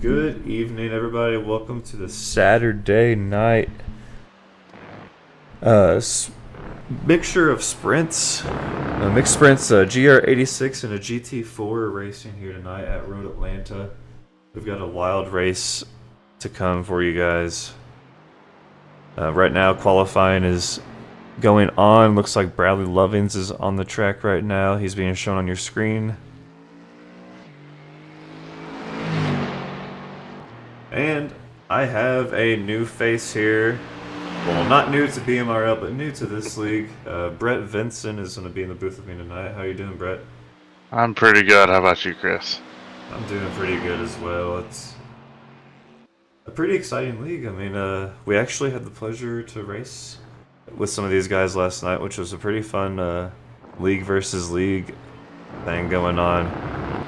Good evening, everybody. Welcome to the Saturday night mixture of sprints, mixed sprints, GR86 and a GT4 racing here tonight at Road Atlanta. We've got a wild race to come for you guys. Right now, qualifying is going on. Looks like Bradley Lovings is on the track right now. He's being shown on your screen. And I have a new face here. Well, not new to BMRL, but new to this league. Brett Vinson is going to be in the booth with me tonight. How you doing, Brett? I'm pretty good. How about you, Chris? I'm doing pretty good as well. It's a pretty exciting league. I mean, we actually had the pleasure to race with some of these guys last night, which was a pretty fun league versus league thing going on.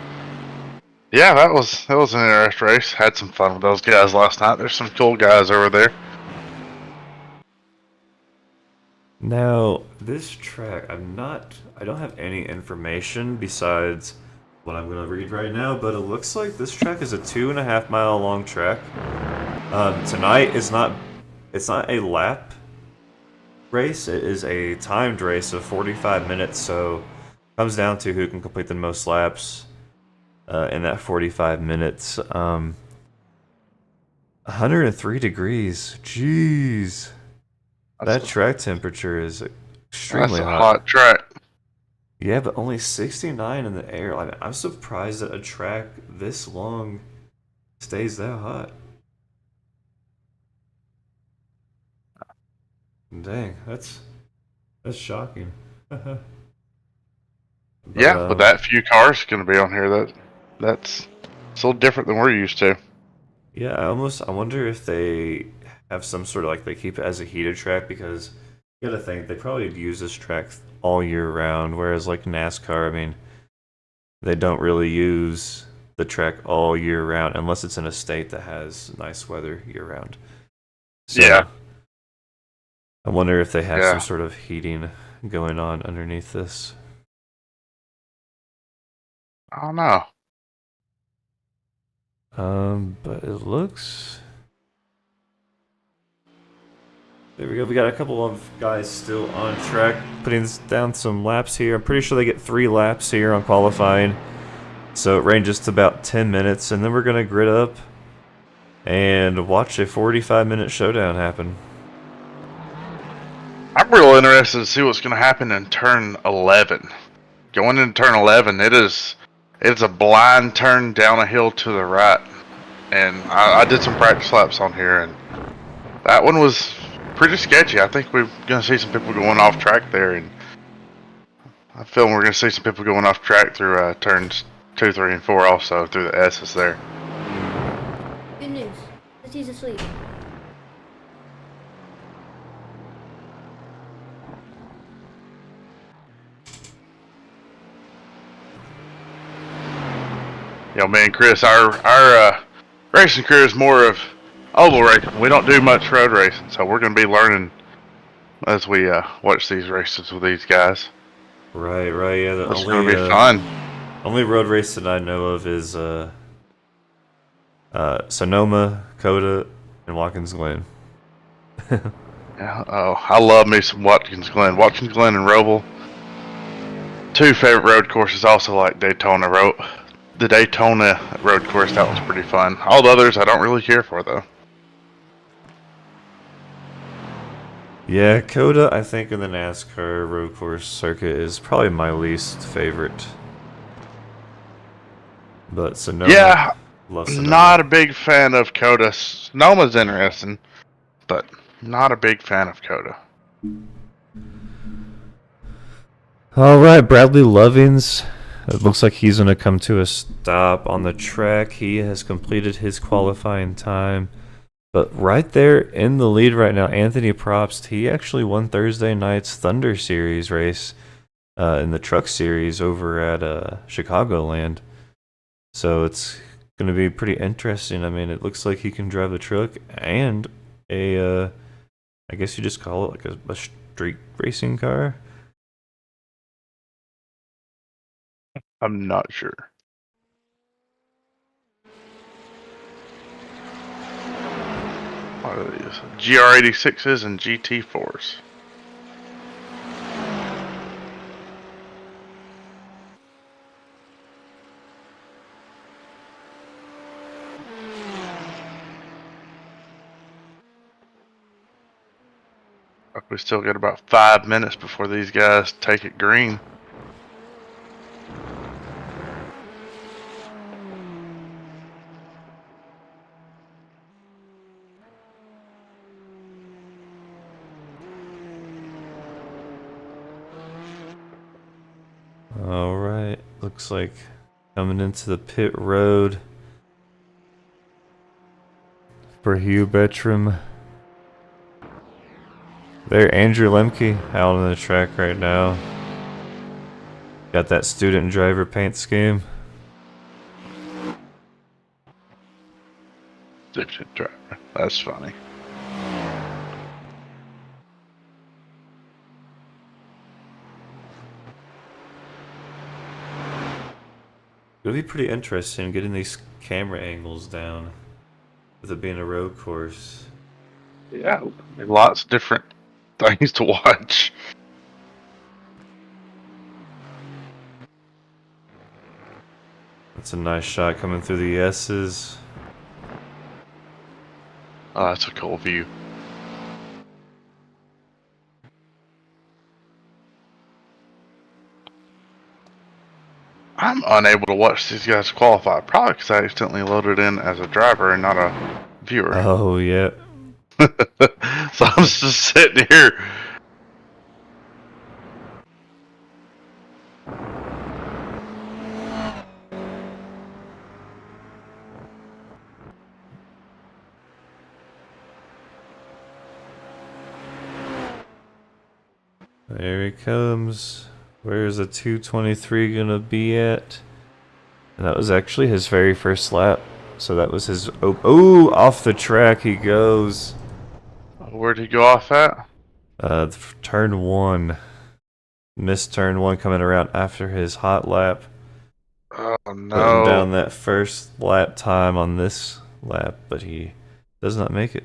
Yeah, that was an interesting race. Had some fun with those guys last night. There's some cool guys over there. Now, this track, I don't have any information besides what I'm going to read right now, but it looks like this track is a 2.5 mile long track. Tonight is it's not a lap race, it is a timed race of 45 minutes, so it comes down to who can complete the most laps in that 45 minutes. 103 degrees, jeez. That track temperature is extremely That's a hot. hot track. Yeah, but only 69 in the air. I'm surprised that a track this long stays that hot. Dang, that's shocking. But, Yeah, with that few cars going to be on here, that's a little different than we're used to. yeah, I wonder if they have some sort of they keep it as a heated track, because you gotta think they probably use this track all year round, whereas like NASCAR, I mean, they don't really use the track all year round unless it's in a state that has nice weather year round. So, Yeah. I wonder if they have some sort of heating going on underneath this. I don't know. But it looks... There we go. We got a couple of guys still on track, putting down some laps here. I'm pretty sure they get 3 laps here on qualifying. So it ranges to about 10 minutes, and then we're going to grid up and watch a 45-minute showdown happen. I'm real interested to see what's going to happen in turn 11. Going into turn 11, it's a blind turn down a hill to the right. And I did some practice laps on here, and that one was pretty sketchy. I think we're going to see some people going off track there, and I feel we're going to see some people going off track through turns 2, 3, and 4 also, through the S's there. Good news. He's asleep. Yo, man, Chris, our racing career is more of oval racing. We don't do much road racing, so we're going to be learning as we watch these races with these guys. Right, yeah. It's going to be fun. Only road race that I know of is Sonoma, Coda, and Watkins Glen. Yeah, oh, I love me some Watkins Glen. Watkins Glen and Roval. 2 favorite road courses, also like Daytona Road. The Daytona road course, that was pretty fun. All the others I don't really care for, though. Yeah, Coda, I think in the NASCAR road course circuit is probably my least favorite. But Sonoma, yeah, love Sonoma. Not a big fan of Coda. Sonoma's interesting, but not a big fan of Coda. Alright, Bradley Lovings. It looks like he's going to come to a stop on the track. He has completed his qualifying time. But right there in the lead right now, Anthony Probst, he actually won Thursday night's Thunder Series race in the Truck Series over at Chicagoland. So it's going to be pretty interesting. I mean, it looks like he can drive the truck and I guess you just call it like a street racing car. I'm not sure. What are these? GR86s and GT4s. We still got about 5 minutes before these guys take it green. All right, looks like coming into the pit road for Hugh Bertram. There, Andrew Lemke out on the track right now. Got that student driver paint scheme. That's funny. It'll be pretty interesting getting these camera angles down with it being a road course. Yeah, lots of different things to watch. That's a nice shot coming through the S's. Oh, that's a cool view. I'm unable to watch these guys qualify, probably because I accidentally loaded in as a driver and not a viewer. Oh, yeah. So I'm just sitting here. There he comes. Where's the 223 gonna be at? And that was actually his very first lap. So that was his... Oh, off the track he goes. Where'd he go off at? Turn 1. Missed turn 1 coming around after his hot lap. Oh Putting no. down that first lap time on this lap, but he does not make it.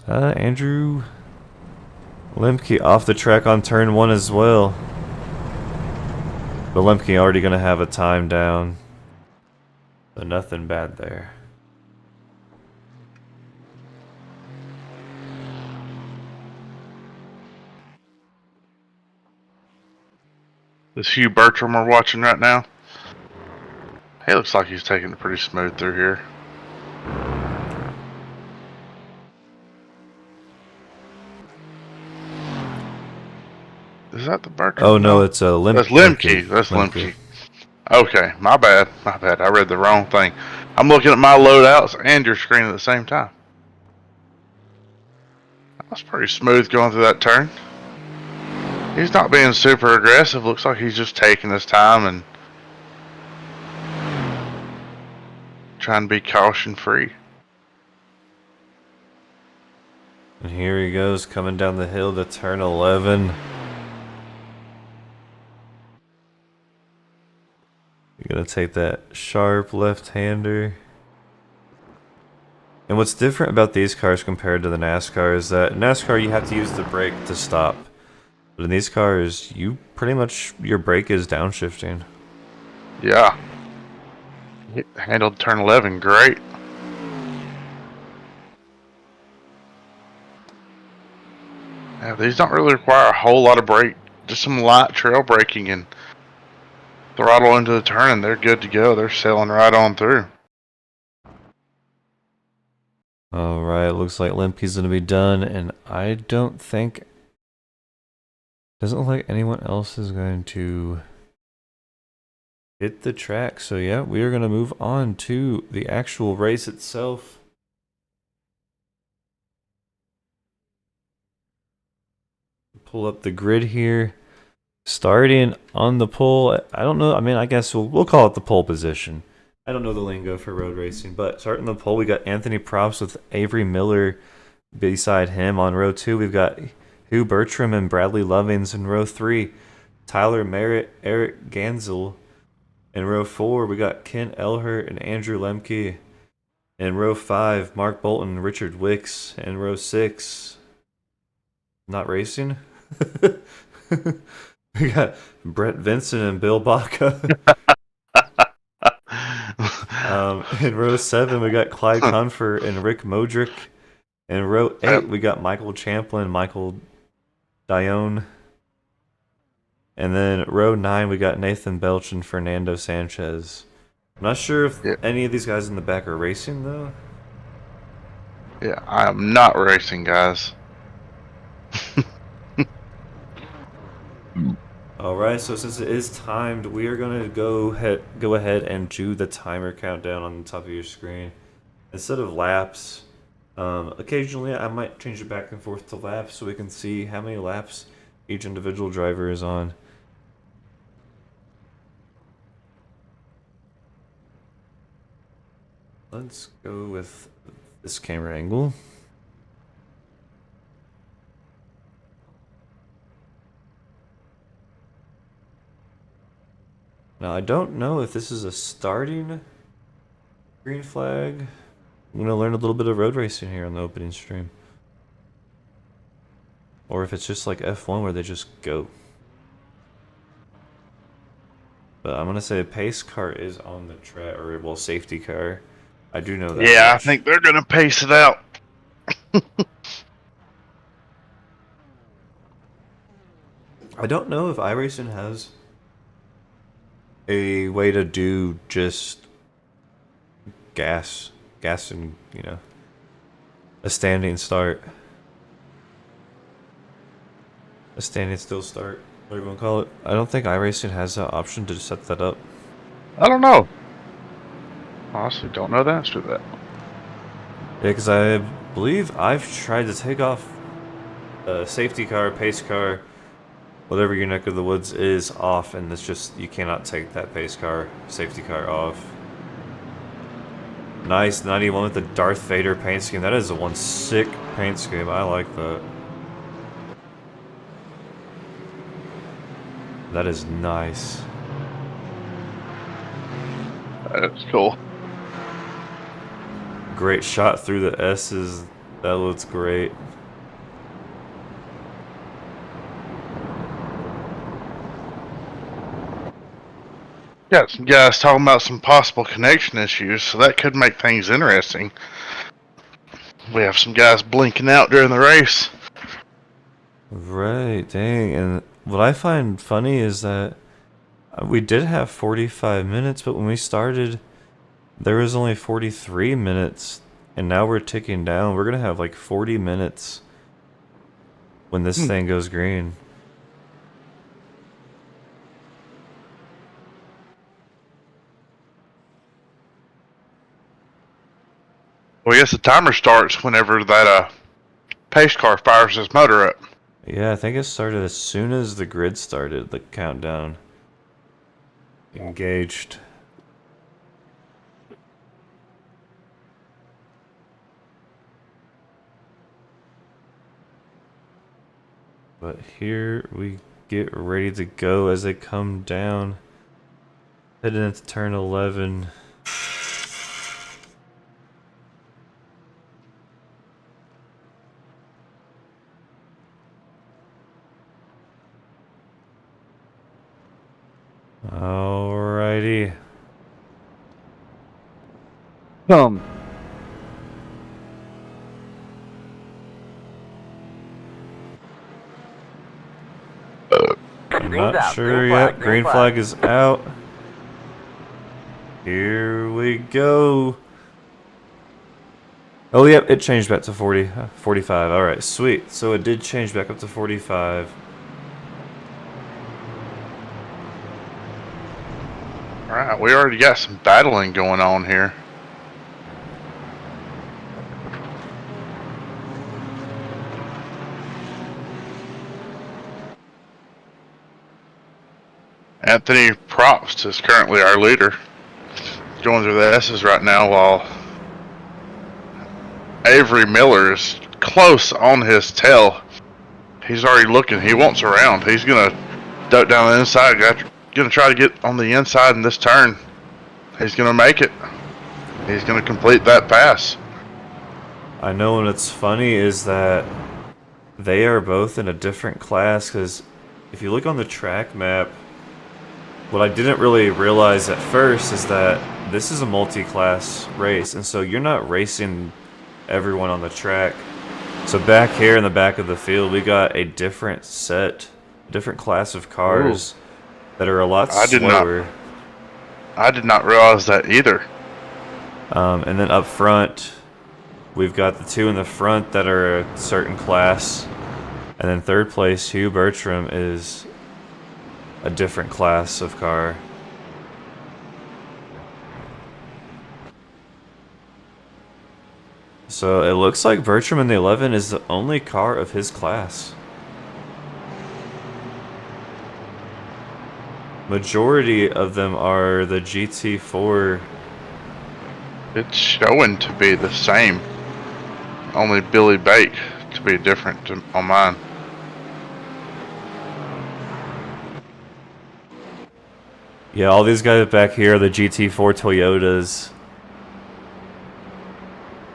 Andrew Lemke off the track on turn 1 as well. But Lemke already going to have a time down. So nothing bad there. This Hugh Bertram we're watching right now. He looks like he's taking it pretty smooth through here. Is that the Bertram? Oh no, it's a Lemke. That's Lemke. That's Lemke. Okay, my bad. My bad. I read the wrong thing. I'm looking at my loadouts and your screen at the same time. That's pretty smooth going through that turn. He's not being super aggressive. Looks like he's just taking his time and trying to be caution free. And here he goes coming down the hill to turn 11. You're gonna take that sharp left-hander. And what's different about these cars compared to the NASCAR is that in NASCAR you have to use the brake to stop. But in these cars, you pretty much, your brake is downshifting. Yeah. He handled turn 11 great. Yeah, these don't really require a whole lot of brake. Just some light trail braking and throttle into the turn and they're good to go. They're sailing right on through. Alright, looks like Lemke's gonna be done, and I don't think... Doesn't look like anyone else is going to hit the track. So yeah, we are gonna move on to the actual race itself. Pull up the grid here. Starting on the pole, I don't know, I mean, I guess we'll call it the pole position. I don't know the lingo for road racing, but starting the pole, we got Anthony Props with Avery Miller beside him. On row 2, we've got Hugh Bertram and Bradley Lovings. In row 3, Tyler Merritt, Eric Gansel, In row 4, we got Kent Elhert and Andrew Lemke. In row 5, Mark Bolton and Richard Wicks. In row 6, not racing. We got Brett Vincent and Bill Baca. In row 7, we got Clyde Confer and Rick Modric. In row 8, we got Michael Champlin, Michael Dione. And then row 9, we got Nathan Belch and Fernando Sanchez. I'm not sure if any of these guys in the back are racing, though. Yeah, I am not racing, guys. Alright, so since it is timed, we are going to go ahead and do the timer countdown on the top of your screen. Instead of laps, occasionally I might change it back and forth to laps so we can see how many laps each individual driver is on. Let's go with this camera angle. Now, I don't know if this is a starting green flag. I'm going to learn a little bit of road racing here on the opening stream. Or if it's just like F1 where they just go. But I'm going to say a pace car is on the track, or well, safety car. I do know that. Yeah, much. I think they're going to pace it out. I don't know if iRacing has a way to do just gas and, you know, a standing start. A standing still start, whatever you want to call it. I don't think iRacing has that option to set that up. I don't know. Honestly, don't know the answer to that. Yeah, because I believe I've tried to take off a safety car, pace car, whatever your neck of the woods is off, and it's just, you cannot take that pace car, safety car off. Nice 91 with the Darth Vader paint scheme. That is one sick paint scheme. I like that. That is nice. That's cool. Great shot through the S's. That looks great. Got some guys talking about some possible connection issues, so that could make things interesting. We have some guys blinking out during the race. Right, dang. And what I find funny is that we did have 45 minutes, but when we started, there was only 43 minutes, and now we're ticking down. We're going to have like 40 minutes when this thing goes green. Well, I guess the timer starts whenever that pace car fires his motor up. Yeah, I think it started as soon as the grid started, the countdown. Engaged. But here we get ready to go as they come down. Heading into turn 11. Alrighty. Come. I'm not sure yet. Green flag is out. Here we go. Oh, yep, it changed back to 45. Alright, sweet. So it did change back up to 45. Alright, we already got some battling going on here. Anthony Probst is currently our leader. Going through the S's right now while Avery Miller is close on his tail. He's already looking. He wants around. He's going to duck down the inside, gonna try to get on the inside in this turn. He's gonna make it. He's gonna complete that pass. I know, and it's funny is that they are both in a different class, because if you look on the track map, what I didn't really realize at first is that this is a multi-class race, and so you're not racing everyone on the track. So back here in the back of the field, we got a different class of cars that are a lot slower. I did not realize that either. And then up front, we've got the two in the front that are a certain class. And then third place, Hugh Bertram, is a different class of car. So it looks like Bertram in the 11 is the only car of his class. Majority of them are the GT4. It's showing to be the same. Only Billy Bake to be different on mine. Yeah, all these guys back here are the GT4 Toyotas.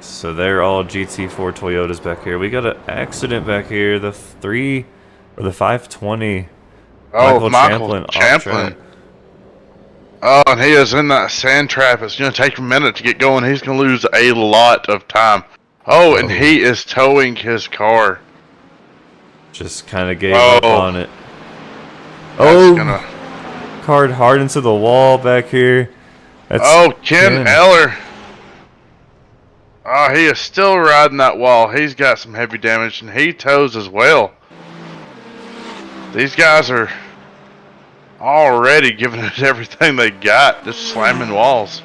So they're all GT4 Toyotas back here. We got an accident back here. The 520. Oh, Michael Champlin. Oh, and he is in that sand trap. It's going to take a minute to get going. He's going to lose a lot of time. Oh, and he is towing his car. Just kind of gave up on it. Card hard into the wall back here. That's Ken Eller. Oh, he is still riding that wall. He's got some heavy damage, and he tows as well. These guys are already giving it everything they got, just slamming walls.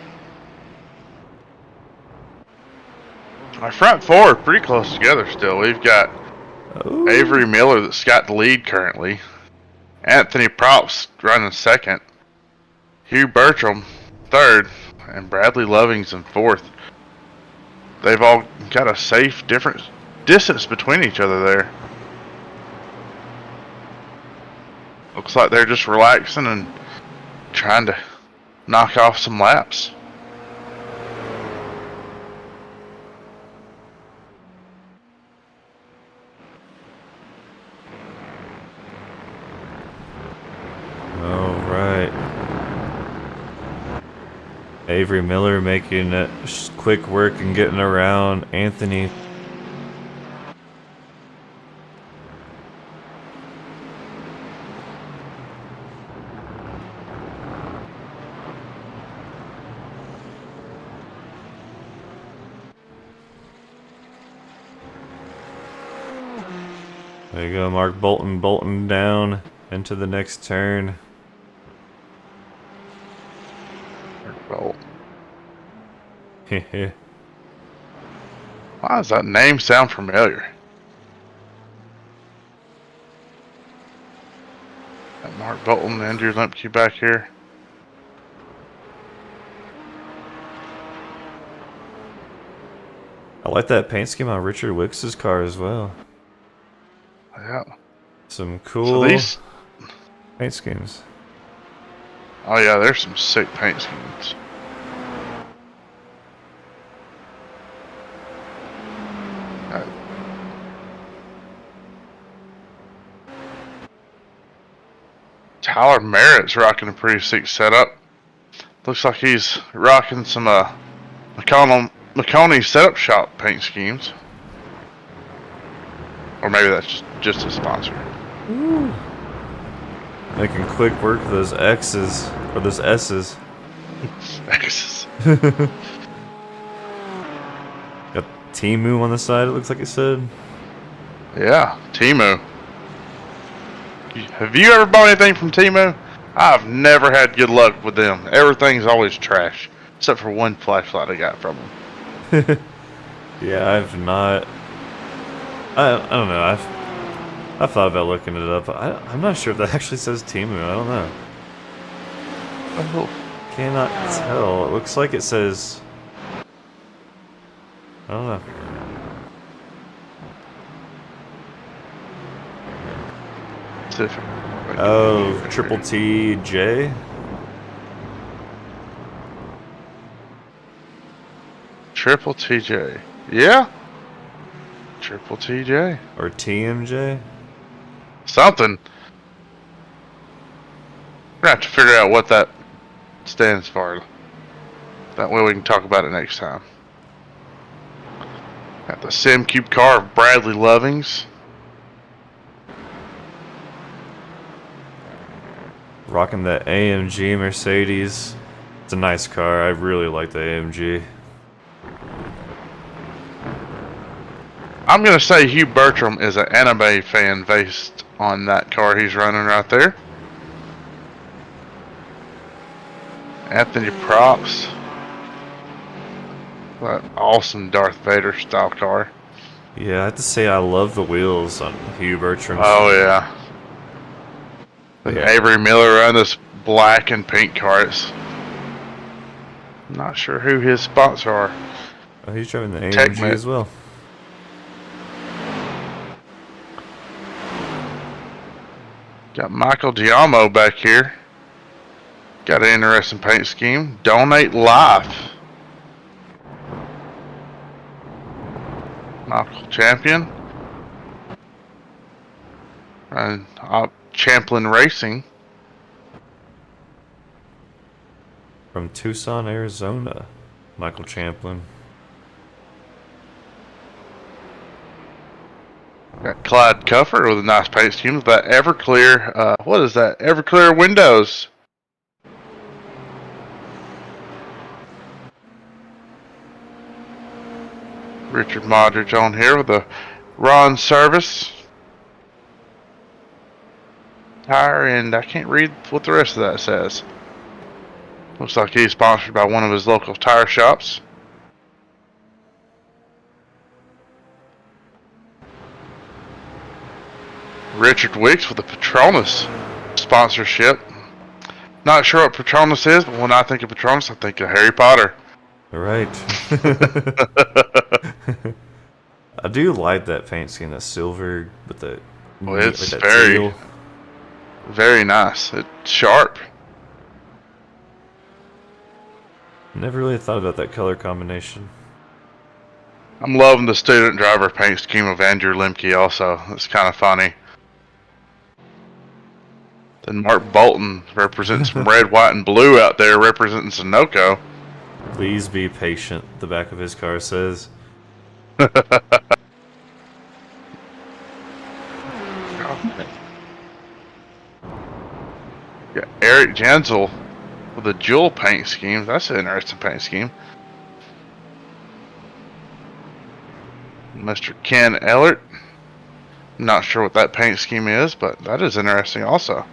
Our front four are pretty close together still. We've got Avery Miller that's got the lead currently. Anthony Props running second. Hugh Bertram third. And Bradley Lovings in fourth. They've all got a safe different distance between each other there. Looks like they're just relaxing and trying to knock off some laps. All right. Avery Miller making it quick work and getting around Anthony. There you go, Mark bolting down into the next turn. Bolt. Why does that name sound familiar? Got Mark Bolton, Andrew Limpke back here. I like that paint scheme on Richard Wicks's car as well. Yeah. Some cool paint schemes. Oh yeah, there's some sick paint schemes. Tyler Merritt's rocking a pretty sick setup. Looks like he's rocking some McConaughey setup shop paint schemes. Or maybe that's just a sponsor. Ooh. Making quick work of those X's, or those S's. X's. Got Timu on the side, it looks like it said. Yeah, Timu. Have you ever bought anything from Timu? I've never had good luck with them. Everything's always trash. Except for one flashlight I got from them. Yeah, I've not. I don't know. I've thought about looking it up. I'm not sure if that actually says Timu. I don't know. Oh. Cannot tell. It looks like it says. I don't know. Pacific. Oh, Triple T J? Triple TJ. Yeah. Triple TJ. Or TMJ? Something. We're gonna have to figure out what that stands for. That way we can talk about it next time. Got the Sim Cube car of Bradley Lovings. Rocking the AMG Mercedes. It's a nice car. I really like the AMG. I'm gonna say Hugh Bertram is an anime fan based on that car he's running right there. Anthony Props. That awesome Darth Vader style car. Yeah, I have to say I love the wheels on Hugh Bertram's. Oh yeah. Yeah. Avery Miller run this black and pink car. It's not sure who his sponsors are. Oh, he's driving the Tech AMG Mate. as well. Got Michael Giamo back here. Got an interesting paint scheme. Donate Life. Michael Champion. And Champlin Racing. From Tucson, Arizona. Michael Champlin. Got Clyde Cuffer with a nice paint scheme with that Everclear. What is that? Everclear windows. Richard Modridge on here with a Ron Service tire, and I can't read what the rest of that says. Looks like he's sponsored by one of his local tire shops. Richard Wicks with a Patronus sponsorship. Not sure what Patronus is, but when I think of Patronus, I think of Harry Potter. Right. I do like that paint scheme, that silver with the. Well, it's that very, teal. very nice. It's sharp. Never really thought about that color combination. I'm loving the student driver paint scheme of Andrew Lemke also. It's kind of funny. Then Mark Bolton representing some red, white, and blue out there representing Sunoco. Please be patient, the back of his car says. Yeah, Eric Jensel with a jewel paint scheme. That's an interesting paint scheme. Mr. Ken Ellert. Not sure what that paint scheme is, but that is interesting also.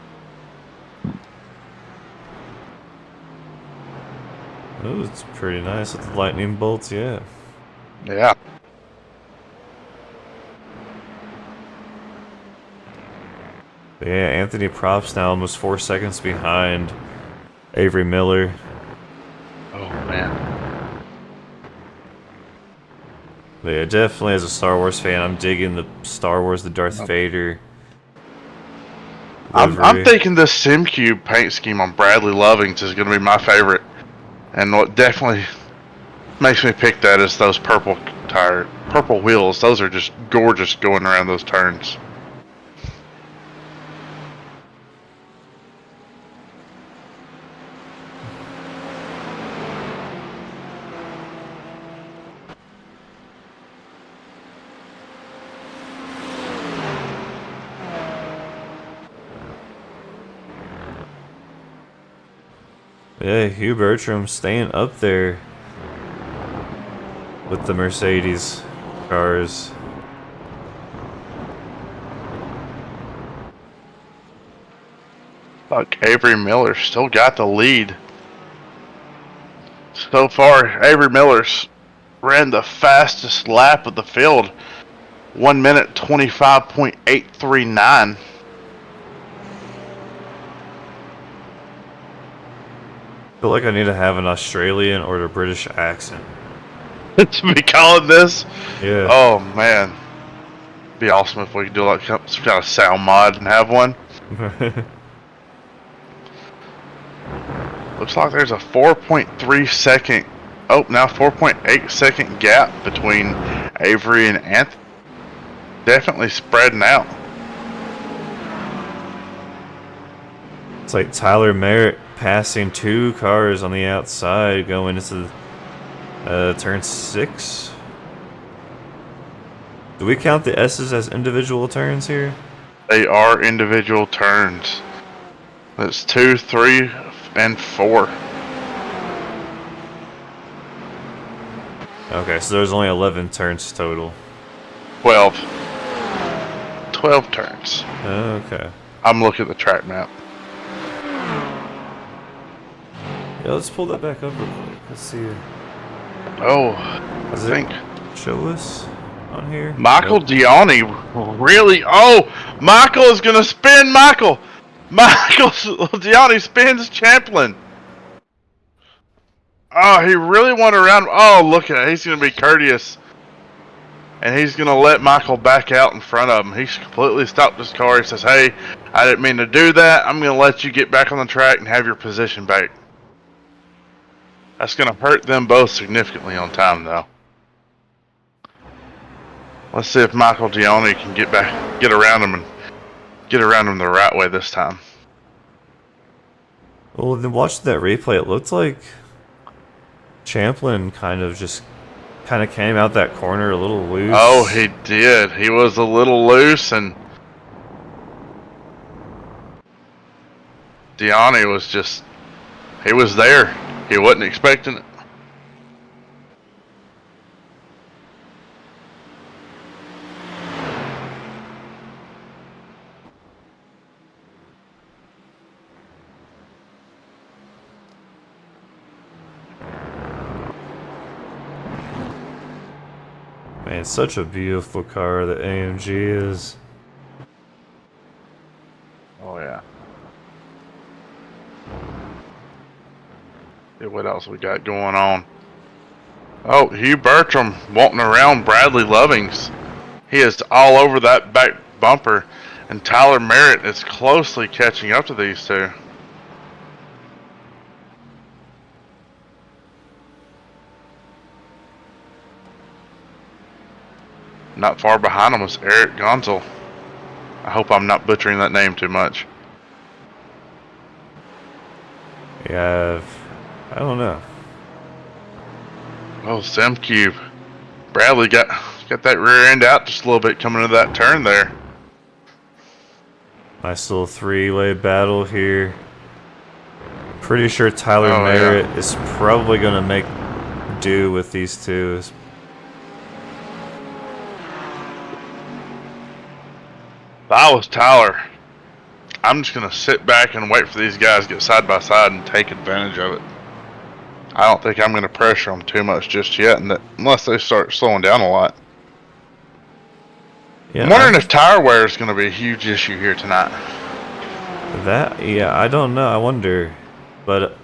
Oh, it's pretty nice with the lightning bolts, yeah. Yeah. Yeah, Anthony Props now almost 4 seconds behind Avery Miller. Oh man. But yeah, definitely as a Star Wars fan, I'm digging the Star Wars, the Darth Vader. I'm livery. thinking this SimCube paint scheme on Bradley Lovings is going to be my favorite. And what definitely makes me pick that is those purple wheels. Those are just gorgeous going around those turns. Yeah, Hugh Bertram staying up there with the Mercedes cars. Look, Avery Miller still got the lead. So far, Avery Miller's ran the fastest lap of the field. 1 minute 25.839. I feel like I need to have an Australian or a British accent. To be calling this? Yeah. Oh man. Be awesome if we could do like some kind of sound mod and have one. Looks like there's a 4.3 second, oh, now 4.8 second gap between Avery and Anthony. Definitely spreading out. It's like Tyler Merritt passing 2 cars on the outside going into turn 6. Do we count the S's as individual turns here? They are individual turns. That's 2, 3, and 4. Okay, so there's only 11 turns total. 12. 12 turns. Okay. I'm looking at the track map. Yeah, let's pull that back up real quick. Let's see. Oh, Does I think it show us on here? Michael Nope. Diani really. Oh, Michael is gonna spin. Michael Diani spins Champlin. Oh, he really went around. Oh, look at it. He's gonna be courteous, and he's gonna let Michael back out in front of him. He's completely stopped his car. He says, "Hey, I didn't mean to do that. I'm gonna let you get back on the track and have your position back." That's gonna hurt them both significantly on time, though. Let's see if Michael Dioni can get around him the right way this time. Well, then watching that replay, it looked like Champlin kind of came out that corner a little loose. Oh, he did. He was a little loose, and Diani he was there. He wasn't expecting it. Man, such a beautiful car that AMG is. Oh, yeah. See what else we got going on. Oh, Hugh Bertram wanting around Bradley Lovings. He is all over that back bumper, and Tyler Merritt is closely catching up to these two. Not far behind him was Eric Gonzel. I hope I'm not butchering that name too much. Yeah, I don't know. Oh, SimCube. Bradley got that rear end out just a little bit coming into that turn there. Nice little 3-way battle here. Pretty sure Tyler Oh, Merritt yeah. is probably going to make do with these two. If I was Tyler, I'm just going to sit back and wait for these guys to get side by side and take advantage of it. I don't think I'm going to pressure them too much just yet, unless they start slowing down a lot. Yeah, I'm wondering if tire wear is going to be a huge issue here tonight. Yeah, I don't know. I wonder. But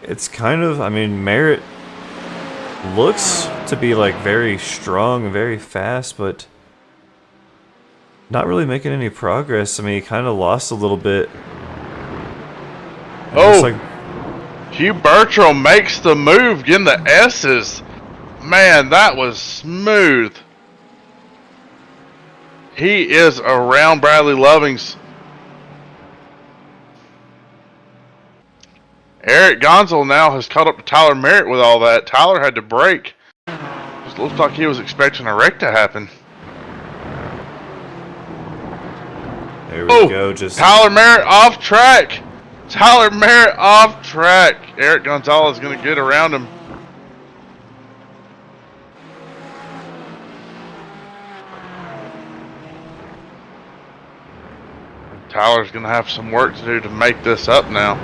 it's kind of, I mean, Merritt looks to be like very strong and very fast, but not really making any progress. I mean, he kind of lost a little bit. It looks like Hugh Bertram makes the move, getting the S's. Man, that was smooth. He is around Bradley Lovings. Eric Gonzel now has caught up to Tyler Merritt with all that. Tyler had to brake. Just looks like he was expecting a wreck to happen. there we go. Just Tyler Merritt off track. Tyler Merritt off track. Eric Gonzalez is going to get around him. Tyler's going to have some work to do to make this up now.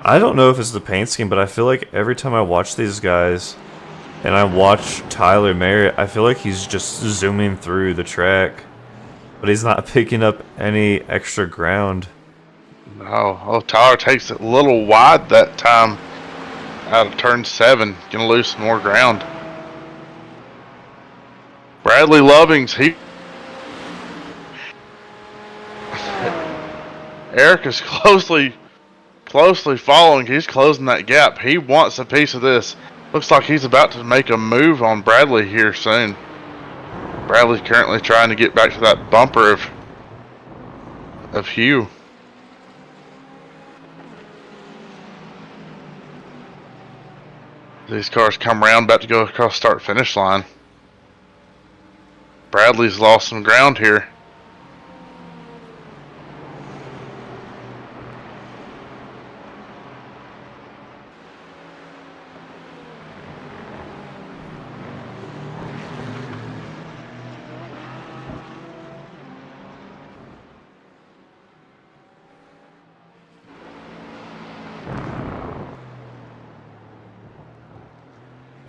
I don't know if it's the paint scheme, but I feel like every time I watch these guys and I watch Tyler Merritt, I feel like he's just zooming through the track, but he's not picking up any extra ground. Oh, Tyler takes it a little wide that time out of turn 7. Gonna lose some more ground. Bradley Lovings, Eric is closely following. He's closing that gap. He wants a piece of this. Looks like he's about to make a move on Bradley here soon. Bradley's currently trying to get back to that bumper of Hugh. These cars come around, about to go across start finish line. Bradley's lost some ground here.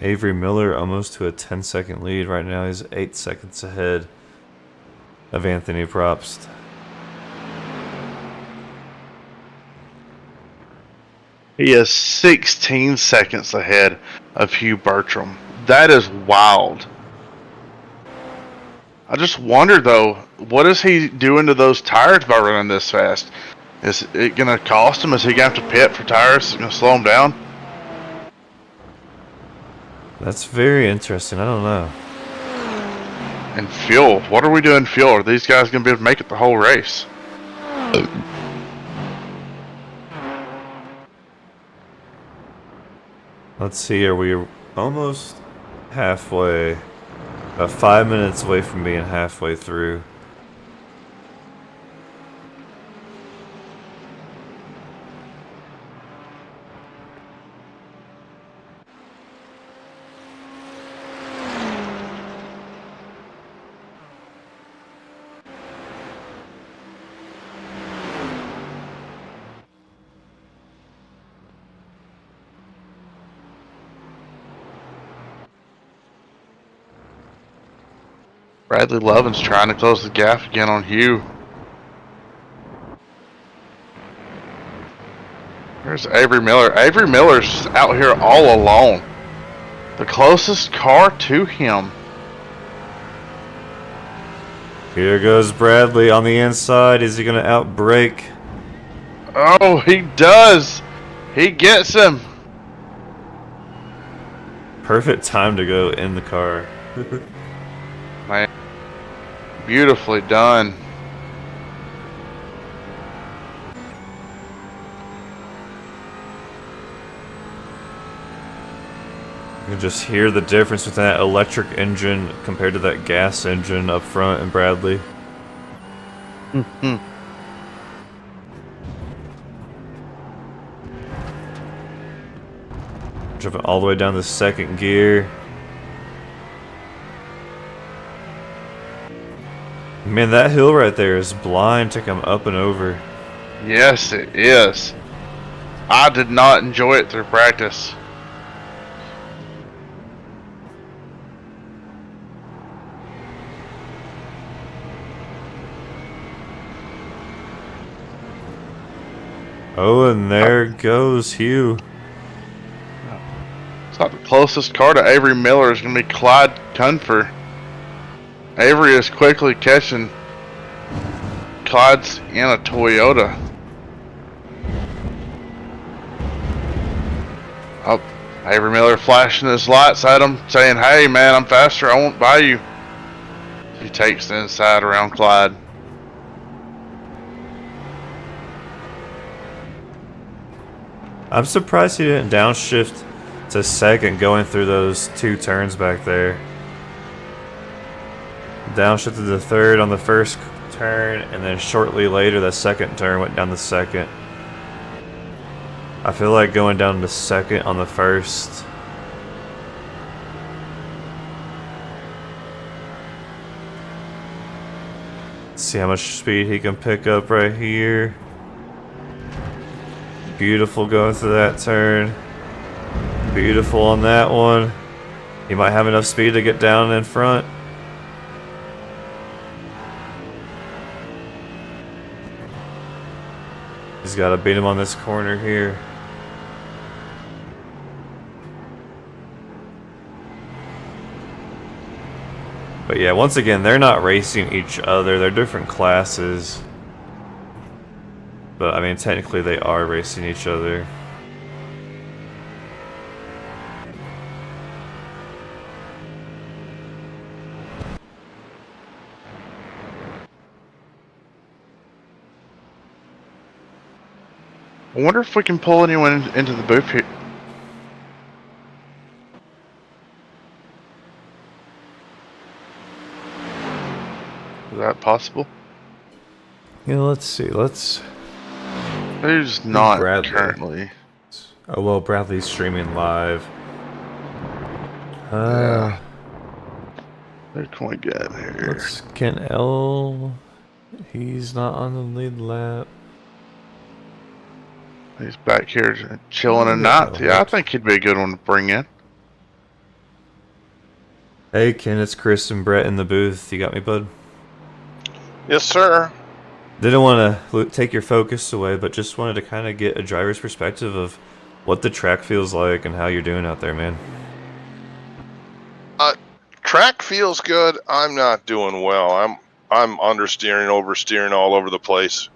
Avery Miller almost to a 10-second lead right now. He's 8 seconds ahead of Anthony Probst. He is 16 seconds ahead of Hugh Bertram. That is wild. I just wonder though, what is he doing to those tires by running this fast? Is it going to cost him? Is he going to have to pit for tires? Is it going to slow him down? That's very interesting. I don't know. And fuel. What are we doing fuel? Are these guys going to be able to make it the whole race? Let's see. Are we almost halfway? About 5 minutes away from being halfway through. Bradley Lovin's trying to close the gap again on Hugh. There's Avery Miller. Avery Miller's out here all alone. The closest car to him. Here goes Bradley on the inside. Is he going to outbrake? Oh, he does. He gets him. Perfect time to go in the car. Man, beautifully done. You can just hear the difference with that electric engine compared to that gas engine up front in Bradley. Jumping all the way down the second gear. Man, that hill right there is blind to come up and over. Yes, it is. I did not enjoy it through practice. Oh, and there goes Hugh. It's not the closest car to Avery Miller is going to be Clyde Cunfer. Avery is quickly catching Clyde's in a Toyota. Oh, Avery Miller flashing his lights at him, saying, "Hey man, I'm faster, I won't buy you." He takes the inside around Clyde. I'm surprised he didn't downshift to second going through those two turns back there. Downshifted to third on the first turn, and then shortly later, the second turn went down to second. I feel like going down to second on the first. See how much speed he can pick up right here. Beautiful going through that turn. Beautiful on that one. He might have enough speed to get down in front. He's got to beat him on this corner here. But yeah, once again, they're not racing each other. They're different classes. But I mean, technically they are racing each other. I wonder if we can pull anyone into the booth here. Is that possible? Yeah, let's see. Who's not Bradley? currently? Oh well, Bradley's streaming live. Yeah. Who can we get here? Let's Ken L. He's not on the lead lap. He's back here chilling in Yeah, ninth. Yeah, I think he'd be a good one to bring in. Hey Ken, it's Chris and Brett in the booth. You got me, bud? Yes, sir. Didn't want to take your focus away, but just wanted to kind of get a driver's perspective of what the track feels like and how you're doing out there, man. Track feels good. I'm not doing well. I'm understeering, oversteering all over the place.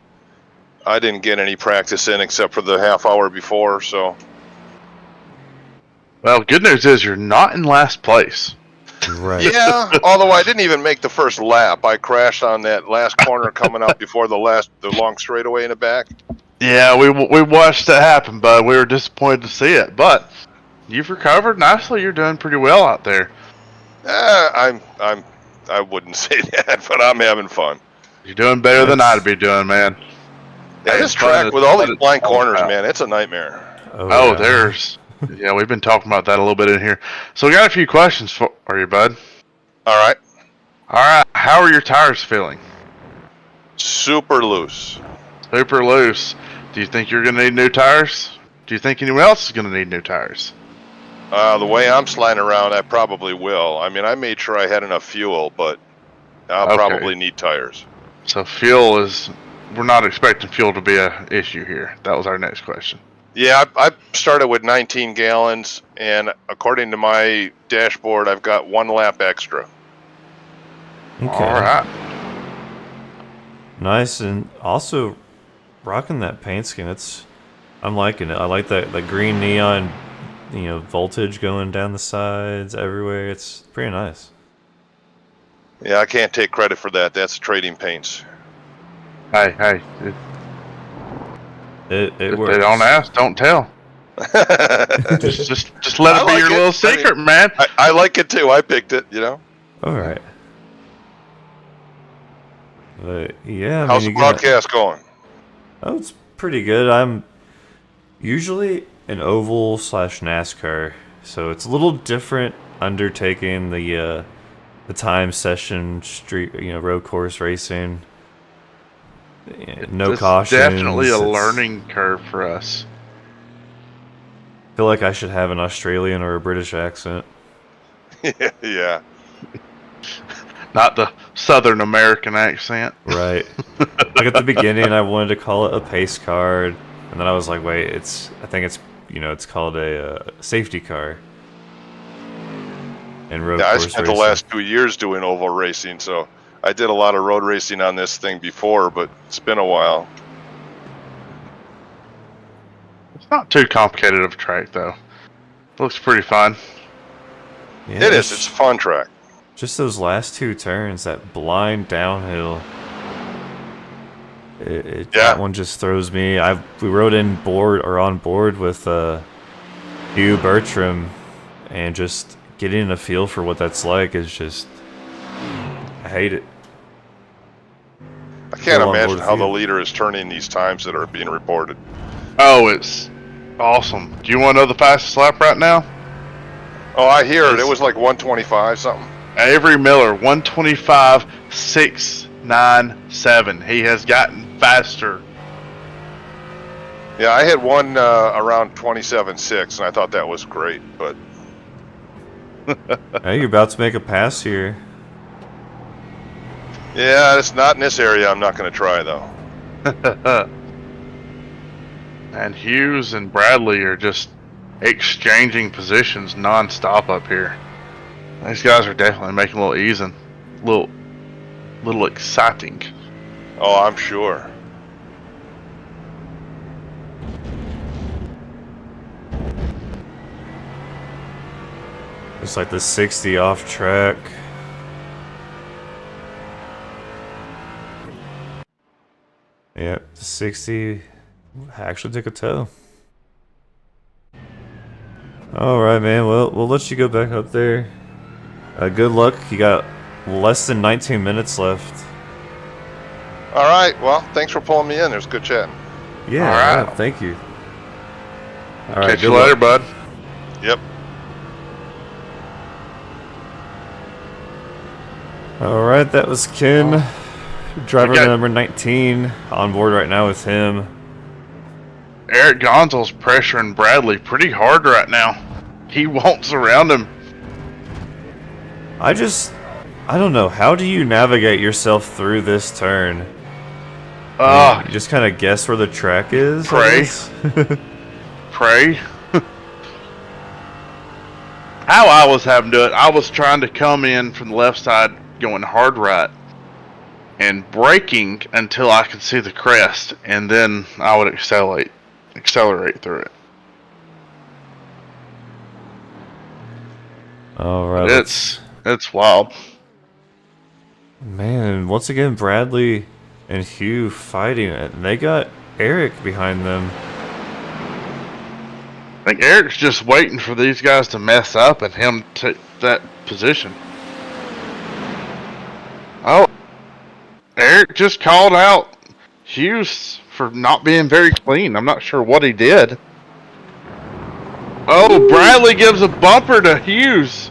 I didn't get any practice in except for the half hour before, so. Well, good news is you're not in last place. Right. Yeah, although I didn't even make the first lap. I crashed on that last corner coming up before the long straightaway in the back. Yeah, we watched that happen, bud. We were disappointed to see it, but you've recovered nicely. You're doing pretty well out there. I wouldn't say that, but I'm having fun. You're doing better than I'd be doing, man. Yeah, this track with all these blind corners, man, it's a nightmare. Oh, yeah. there's. Yeah, we've been talking about that a little bit in here. So we got a few questions for you, bud. All right. All right, how are your tires feeling? Super loose. Super loose. Do you think you're going to need new tires? Do you think anyone else is going to need new tires? The way I'm sliding around, I probably will. I mean, I made sure I had enough fuel, but I'll probably need tires. So fuel is... We're not expecting fuel to be an issue here. That was our next question. Yeah, I started with 19 gallons, and according to my dashboard, I've got 1 lap extra. Okay. All right. Nice, and also rocking that paint scheme. I'm liking it. I like that the green neon, voltage going down the sides everywhere. It's pretty nice. Yeah, I can't take credit for that. That's Trading Paints. Hey. It If works. they don't ask, don't tell. just let it be your little secret, man. I like it too. I picked it, All right. But yeah, How's the broadcast going? Oh, it's pretty good. I'm usually an oval / NASCAR, so it's a little different undertaking the time session street, road course racing. No cautions. Definitely a learning curve for us. I feel like I should have an Australian or a British accent. Yeah. Not the Southern American accent. Right. Like at the beginning, I wanted to call it a pace car, and then I was like, wait, I think it's called a safety car. And road course I spent racing. the last 2 years doing oval racing, so I did a lot of road racing on this thing before, but it's been a while. It's not too complicated of a track, though. Looks pretty fun. Yeah, It is. It's a fun track. Just those last 2 turns, that blind downhill. That one just throws me. We rode on board with Hugh Bertram, and just getting a feel for what that's like is just, I hate it. I can't Go on imagine board how with the you. leader is turning these times that are being reported. Oh, it's awesome. Do you want to know the fastest lap right now? Oh, I hear it. It was like 125 something. Avery Miller, 125.697. He has gotten faster. Yeah, I had one around 27.6, and I thought that was great. But Hey, you're about to make a pass here. yeah, it's not in this area. I'm not going to try though. And Hughes and Bradley are just exchanging positions non-stop up here. These guys are definitely making a little easing. little exciting. Oh, I'm sure. It's like the 60 off track. Yep, the 60 actually took a tow. Alright, man. Well, we'll let you go back up there. Good luck. You got less than 19 minutes left. All right. Well, thanks for pulling me in. There's good chatting. Yeah, All right. yeah, thank you. Alright, Catch good you later, luck. bud. Yep. Alright, that was Ken. Driver Okay. number 19 on board right now with him. Eric Gonzalez pressuring Bradley pretty hard right now. He wants around him. I don't know. How do you navigate yourself through this turn? You just kind of guess where the track is? I Pray. guess? Pray. How I was having to do it, I was trying to come in from the left side going hard right and braking until I could see the crest, and then I would accelerate through it. Alright. It's wild. Man, once again, Bradley and Hugh fighting it. And they got Eric behind them. I think Eric's just waiting for these guys to mess up and him take that position. Oh, Eric just called out Hughes for not being very clean. I'm not sure what he did. Oh, Bradley gives a bumper to Hughes.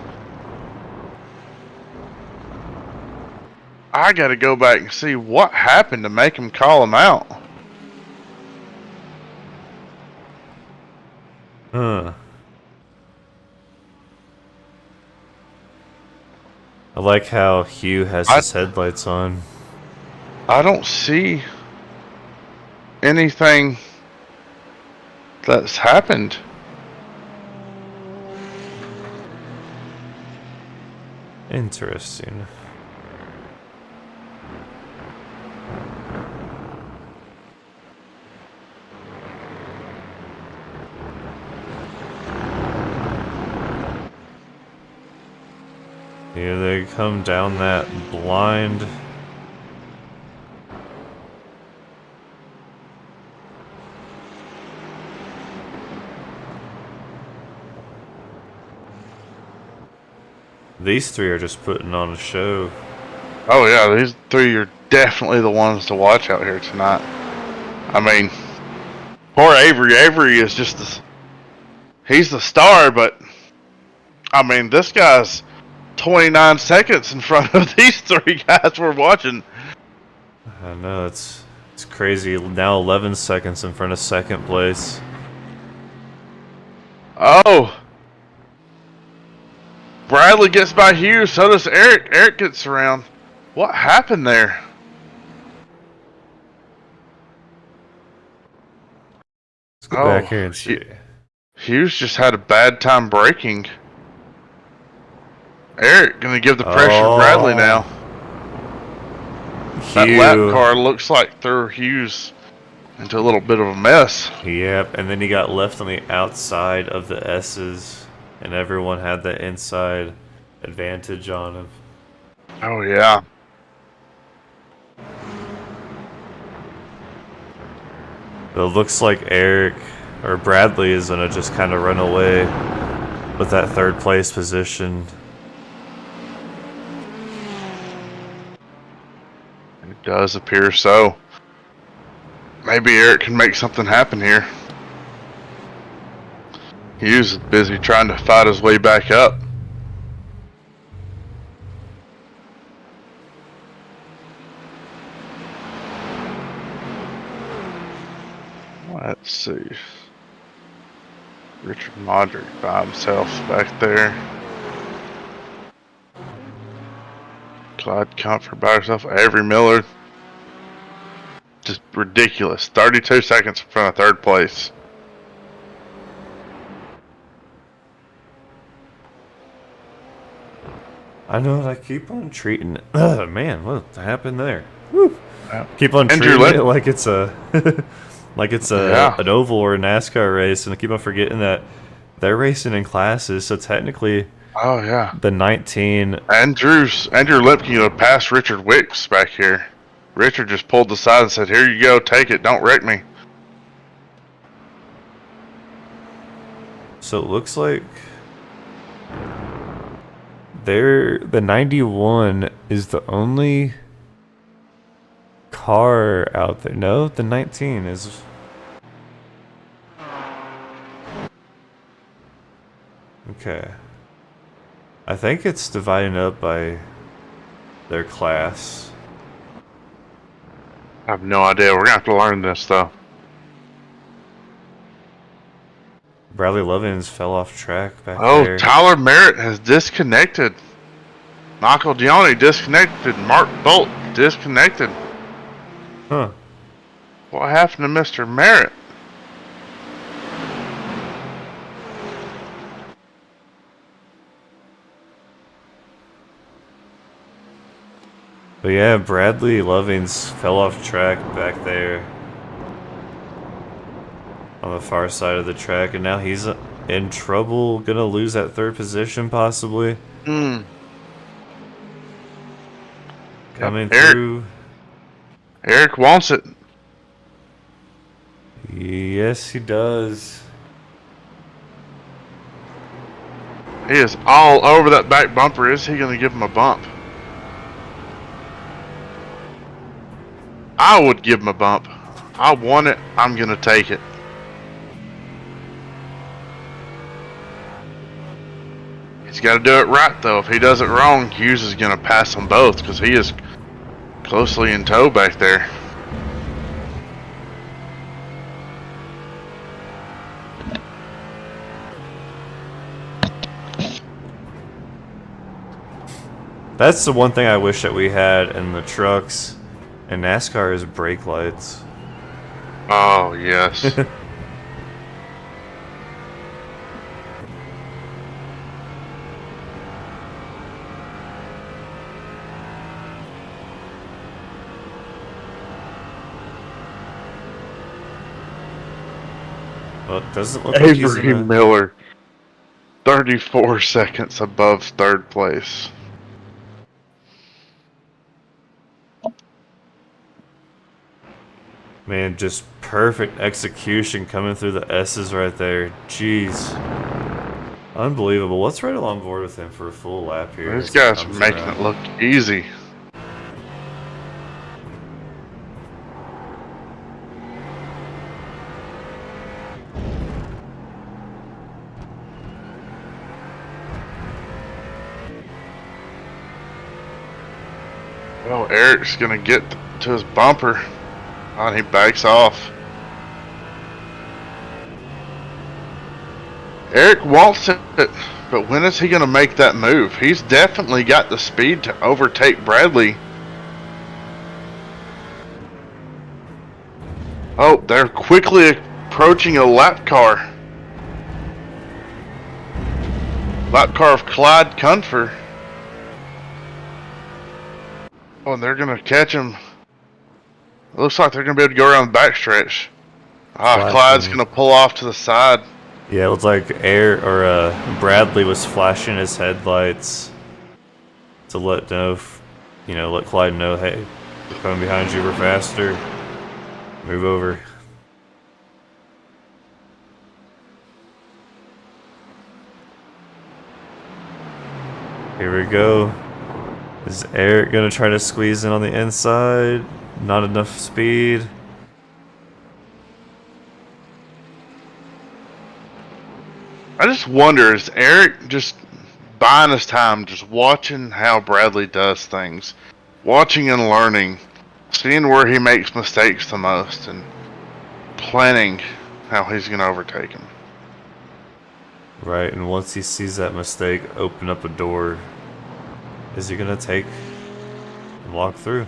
I gotta go back and see what happened to make him call him out. Huh. I like how Hugh has his headlights on. I don't see anything that's happened. Interesting. Here they come down that blind. These three are just putting on a show. Oh yeah, these three are definitely the ones to watch out here tonight. I mean, poor Avery. Avery is just he's the star, but I mean, this guy's 29 seconds in front of these three guys we're watching. I know, it's crazy. Now 11 seconds in front of second place. Oh, Bradley gets by Hughes, so does Eric. Eric gets around. What happened there? Let's go back here and see. Hughes just had a bad time braking. Eric gonna give the pressure to Bradley now. That lap car looks like threw Hughes into a little bit of a mess. Yep, and then he got left on the outside of the S's, and everyone had the inside advantage on him. Oh yeah. But it looks like Eric or Bradley is gonna just kind of run away with that third place position. It does appear so. Maybe Eric can make something happen here. Hughes is busy trying to fight his way back up. Let's see. Richard Modric by himself back there. Clyde Comfort by herself. Avery Miller. Just ridiculous. 32 seconds in front of third place. I know. I keep on treating it. Man, what happened there? Woo. Yeah. Keep on Andrew treating it Lip- like it's a like it's Yeah. an oval or a NASCAR race, and I keep on forgetting that they're racing in classes. So technically, Oh yeah. the 19. Andrew Lipke passed Richard Wicks back here. Richard just pulled the side and said, "Here you go, take it. Don't wreck me." So it looks like the 91 is the only car out there. No, the 19 is. Okay. I think it's dividing up by their class. I have no idea. We're gonna have to learn this though. Bradley Lovins fell off track back Oh, there. Tyler Merritt has disconnected. Michael Gianni disconnected. Mark Bolt disconnected. Huh. What happened to Mr. Merritt? But yeah, Bradley Lovins fell off track back there on the far side of the track, and now he's in trouble. Gonna lose that third position possibly. Hmm. Coming Eric. through. Eric wants it. Yes, he does. He is all over that back bumper. Is he gonna give him a bump? I would give him a bump. I want it. I'm gonna take it. He's got to do it right though. If he does it wrong, Hughes is gonna pass them both because he is closely in tow back there. That's the one thing I wish that we had in the trucks and NASCAR is brake lights. Oh yes. Well, it doesn't look like he's Avery in a, Miller, 34 seconds above third place. man, just perfect execution coming through the S's right there. Jeez. Unbelievable. Let's ride along board with him for a full lap here. This as he guy's comes making around. it look easy. Well, Eric's gonna get to his bumper. Oh, and he backs off. Eric wants it, but when is he gonna make that move? He's definitely got the speed to overtake Bradley. Oh, they're quickly approaching a lap car. Lap car of Clyde Cunfer. Oh, and they're gonna catch him. It looks like they're gonna be able to go around the backstretch. Ah, Clyde's gonna pull off to the side. Yeah, it looks like Bradley was flashing his headlights to let let Clyde know, hey, we're coming behind you, we're faster. Move over. Here we go. Is Eric gonna try to squeeze in on the inside? Not enough speed. I just wonder, is Eric just buying his time, just watching how Bradley does things, watching and learning, seeing where he makes mistakes the most, and planning how he's going to overtake him? Right, and once he sees that mistake open up a door, is he gonna take and walk through?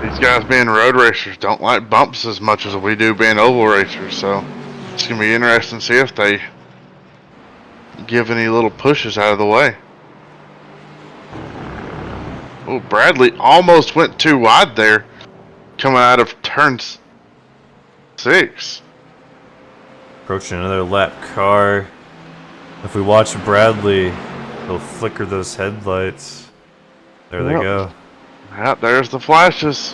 These guys being road racers don't like bumps as much as we do being oval racers, so it's gonna be interesting to see if they give any little pushes out of the way. Oh, Bradley almost went too wide there, coming out of turn 6. Approaching another lap car. If we watch Bradley, he'll flicker those headlights. There they Yep. go. Yep, there's the flashes.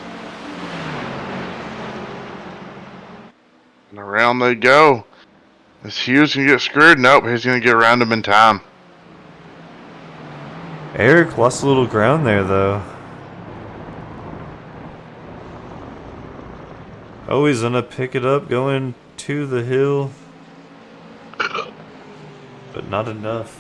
And around they go. Is Hughes gonna get screwed? Nope, he's gonna get around him in time. Eric lost a little ground there, though. Oh, he's gonna pick it up going to the hill. But not enough.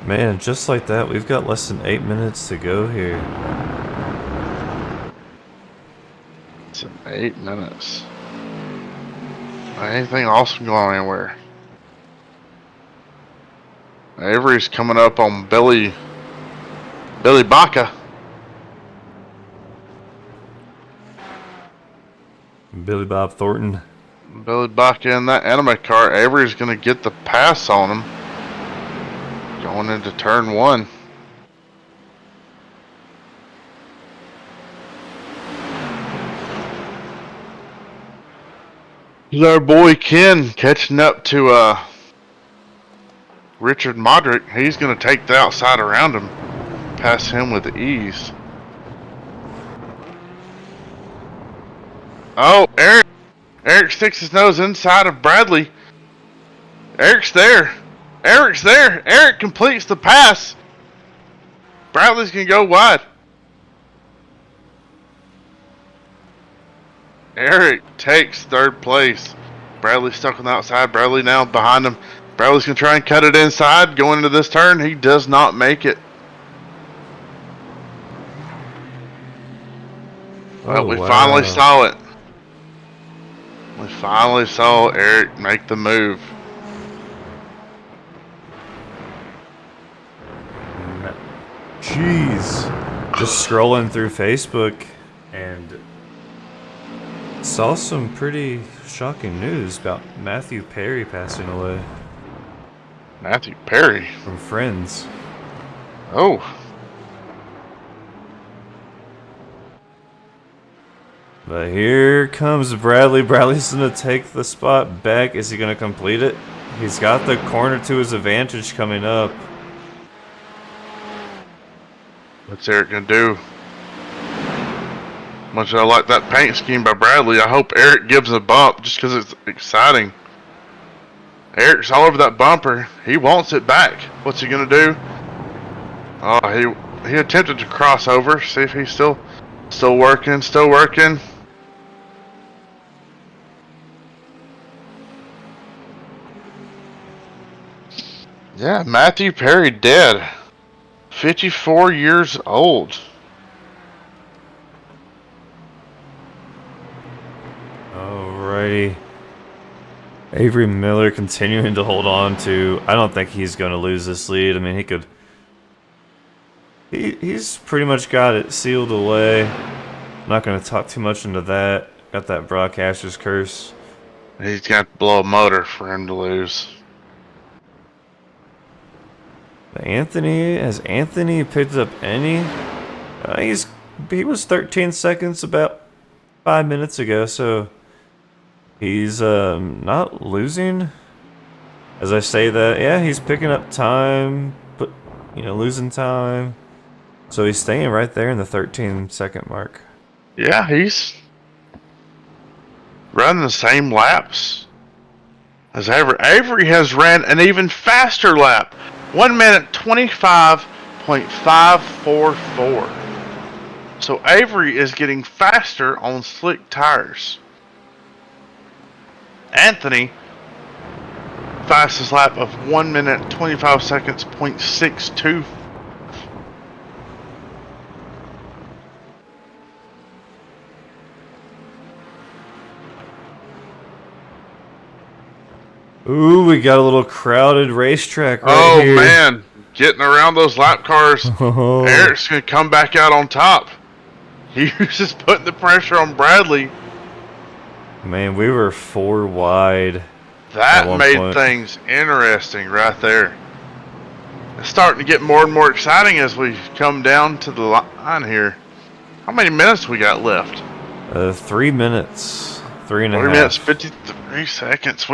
Man, just like that, we've got less than 8 minutes to go here. It's 8 minutes. Anything awesome going anywhere? Avery's coming up on Billy Baca. Billy Bob Thornton. Billy Baca in that anime car. Avery's gonna get the pass on him. Going into turn 1. Here's our boy Ken catching up to Richard Modric. He's going to take the outside around him. Pass him with ease. Oh, Eric. Eric sticks his nose inside of Bradley. Eric's there. Eric's there. Eric completes the pass. Bradley's going to go wide. Eric takes 3rd place. Bradley stuck on the outside. Bradley now behind him. Bradley's going to try and cut it inside. Going into this turn. He does not make it. Well, we finally saw it. We finally saw Eric make the move. Jeez. Just scrolling through Facebook and saw some pretty shocking news about Matthew Perry passing away Matthew Perry. from Friends. Oh. But here comes Bradley. Bradley's going to take the spot back. Is he going to complete it? He's got the corner to his advantage coming up. What's Eric going to do? Much as I like that paint scheme by Bradley, I hope Eric gives a bump just because it's exciting. Eric's all over that bumper. He wants it back. What's he going to do? Oh, he attempted to cross over. See if he's still working, still working. Yeah, Matthew Perry dead. 54 years old. Alrighty. Avery Miller continuing to hold on to. I don't think he's going to lose this lead. I mean, he could. He's pretty much got it sealed away. I'm not going to talk too much into that. Got that broadcaster's curse. He's got to blow a motor for him to lose. But has Anthony picked up any? He was 13 seconds about 5 minutes ago, so he's not losing. As I say that, yeah, he's picking up time, but losing time. So he's staying right there in the 13-second mark. Yeah, he's running the same laps as Avery. Avery has ran an even faster lap. 1 minute 25.544. So Avery is getting faster on slick tires. Anthony, fastest lap of 1 minute 25 seconds, .62. Ooh, we got a little crowded racetrack right Oh here. man, getting around those lap cars. Oh. Eric's gonna come back out on top. He was just putting the pressure on Bradley. Man, we were 4 wide. At That one made point. things interesting right there. It's starting to get more and more exciting as we come down to the line here. How many minutes we got left? 3 minutes. 3.5. 3 minutes, 53 seconds.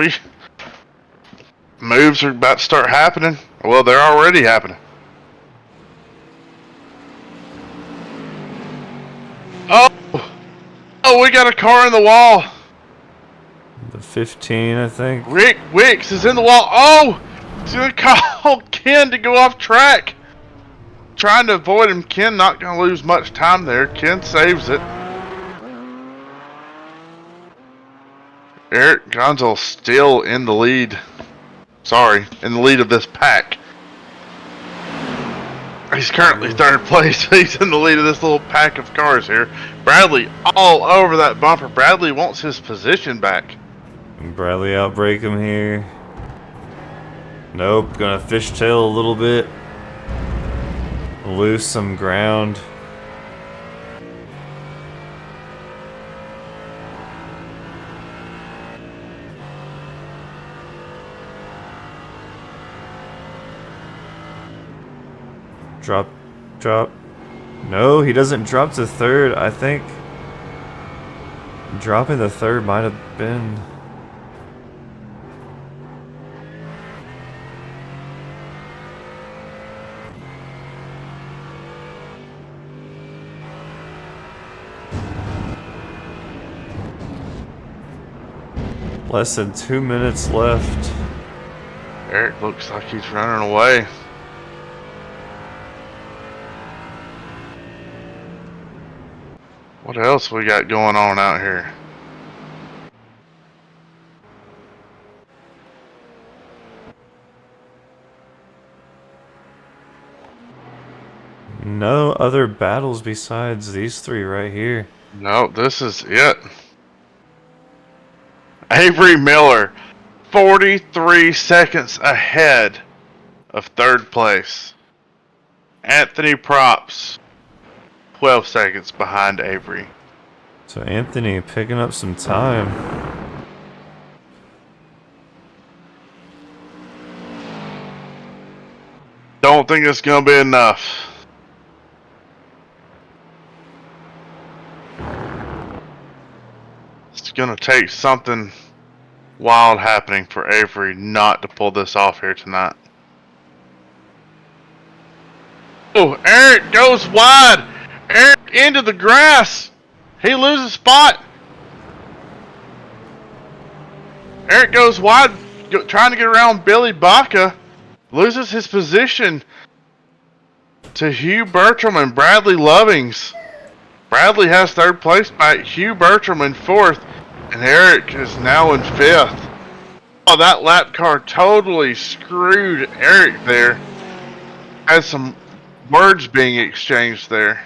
Moves are about to start happening. Well, they're already happening. Oh! Oh, we got a car in the wall. The 15, I think. Rick Wicks is in the wall. Oh! He's gonna call Ken to go off track. Trying to avoid him. Ken not gonna lose much time there. Ken saves it. Eric Gonzal still in the lead. Sorry, in the lead of this pack. He's currently third place. He's in the lead of this little pack of cars here. Bradley all over that bumper. Bradley wants his position back. Bradley outbrake him here. Nope, gonna fishtail a little bit. Lose some ground. Drop. No, he doesn't drop to third. I think dropping the third might have been. Less than 2 minutes left. Eric looks like he's running away. What else we got going on out here? No other battles besides these 3 right here. No, this is it. Avery Miller, 43 seconds ahead of third place. Anthony Props, 12 seconds behind Avery. So Anthony picking up some time. Don't think it's gonna be enough. It's gonna take something wild happening for Avery not to pull this off here tonight. Oh, Eric goes wide. Eric into the grass. He loses spot. Eric goes wide, trying to get around Billy Baca. Loses his position to Hugh Bertram and Bradley Lovings. Bradley has third place back, Hugh Bertram in fourth, and Eric is now in fifth. Oh, that lap car totally screwed Eric there. Has some words being exchanged there.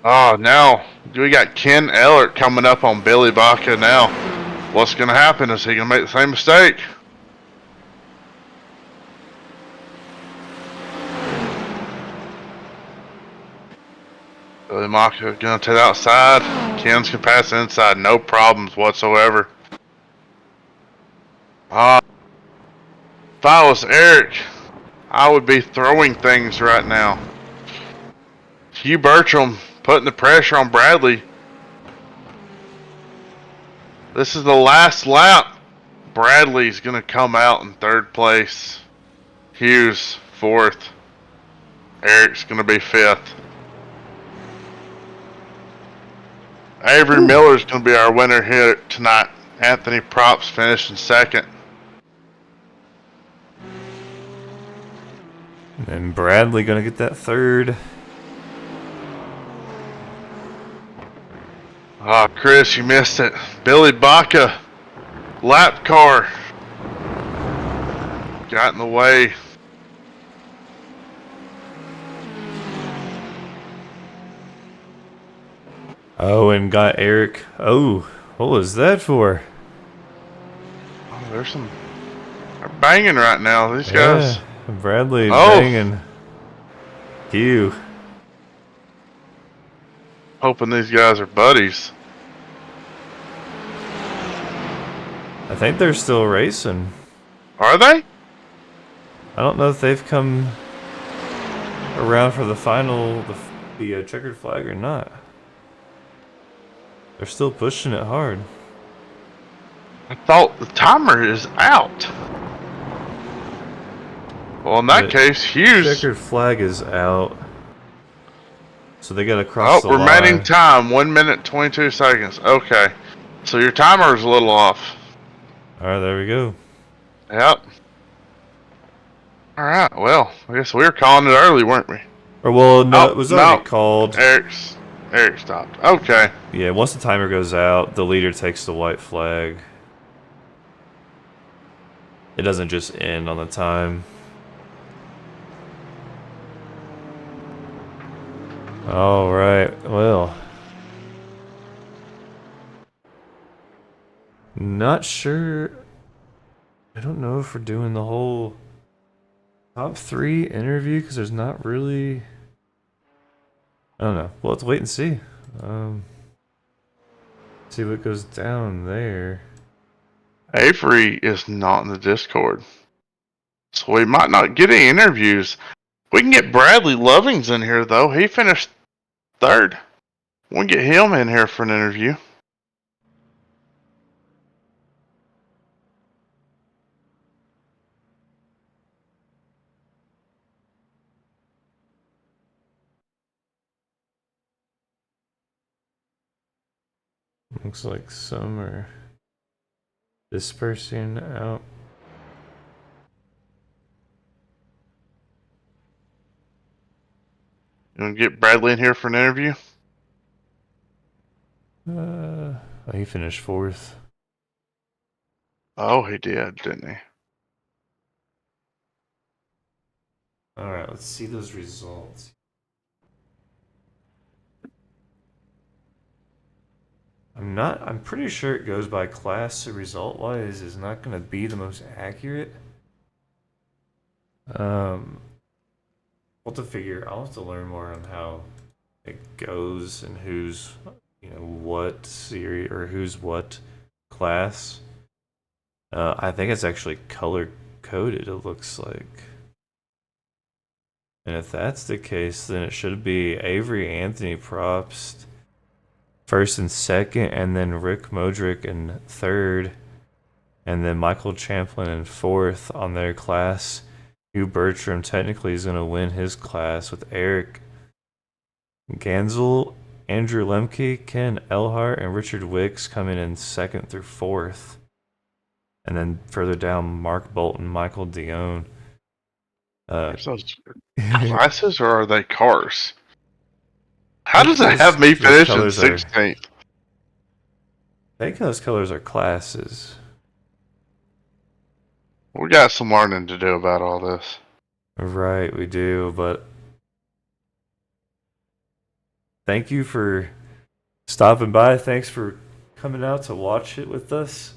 Oh, now we got Ken Ellert coming up on Billy Baca now. What's going to happen? Is he going to make the same mistake? Billy Baca going to the outside. Ken's can pass inside, no problems whatsoever. If I was Eric, I would be throwing things right now. Hugh Bertram putting the pressure on Bradley. This is the last lap. Bradley's going to come out in third place. Hugh's fourth. Eric's going to be fifth. Avery Miller's going to be our winner here tonight. Anthony Props finishing second. And Bradley gonna get that third. Ah, Chris, you missed it. Billy Baca, lap car, got in the way. Oh, and got Eric. Oh, what was that for? Oh, they're banging right now. These guys. Yeah, Bradley Oh. banging. Q. Hoping these guys are buddies. I think they're still racing. Are they? I don't know if they've come around for the final, the checkered flag or not. They're still pushing it hard. I thought the timer is out. Well, in that The case, Hughes. Checkered flag is out. So they gotta cross Oh, the line. remaining time 1 minute 22 seconds. Okay, so your timer is a little off. Alright, there we go. Yep. All right. Well, I guess we were calling it early, weren't we? Or well, no, Oh, it was already no. called. Eric stopped. Okay. Yeah, once the timer goes out, the leader takes the white flag. It doesn't just end on the time. Alright, well. Not sure. I don't know if we're doing the whole top 3 interview because there's not really. I don't know. We'll have to wait and see. See what goes down there. Avery is not in the Discord, so we might not get any interviews. We can get Bradley Lovings in here though. He finished 3rd. We'll get him in here for an interview. Looks like some are dispersing out. You want to get Bradley in here for an interview? Oh, he finished 4th. Oh, he did, didn't he? Alright, let's see those results. I'm pretty sure it goes by class, so result-wise is not going to be the most accurate. We'll have to I'll have to learn more on how it goes and who's, what series or who's what class. I think it's actually color-coded, it looks like. And if that's the case, then it should be Avery Anthony Probst 1st and 2nd, and then Rick Modric in 3rd, and then Michael Champlin in 4th on their class. Hugh Bertram technically is going to win his class with Eric Gansel, Andrew Lemke, Ken Elhart, and Richard Wicks coming in 2nd through 4th. And then further down, Mark Bolton, Michael Dion. Are those classes or are they cars? How does it have me finish in 16th? I think those colors are classes. We got some learning to do about all this. Right, we do, but thank you for stopping by. Thanks for coming out to watch it with us.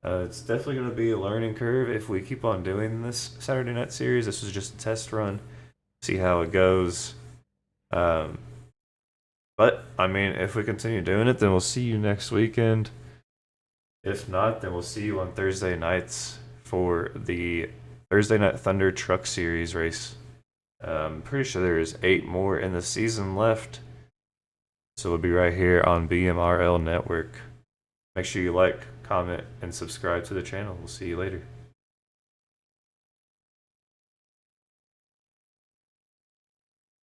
It's definitely going to be a learning curve if we keep on doing this Saturday night series. This was just a test run. See how it goes. But, I mean, if we continue doing it, then we'll see you next weekend. If not, then we'll see you on Thursday nights for the Thursday Night Thunder Truck Series race. I'm pretty sure there is 8 more in the season left. So we'll be right here on BMRL Network. Make sure you like, comment, and subscribe to the channel. We'll see you later.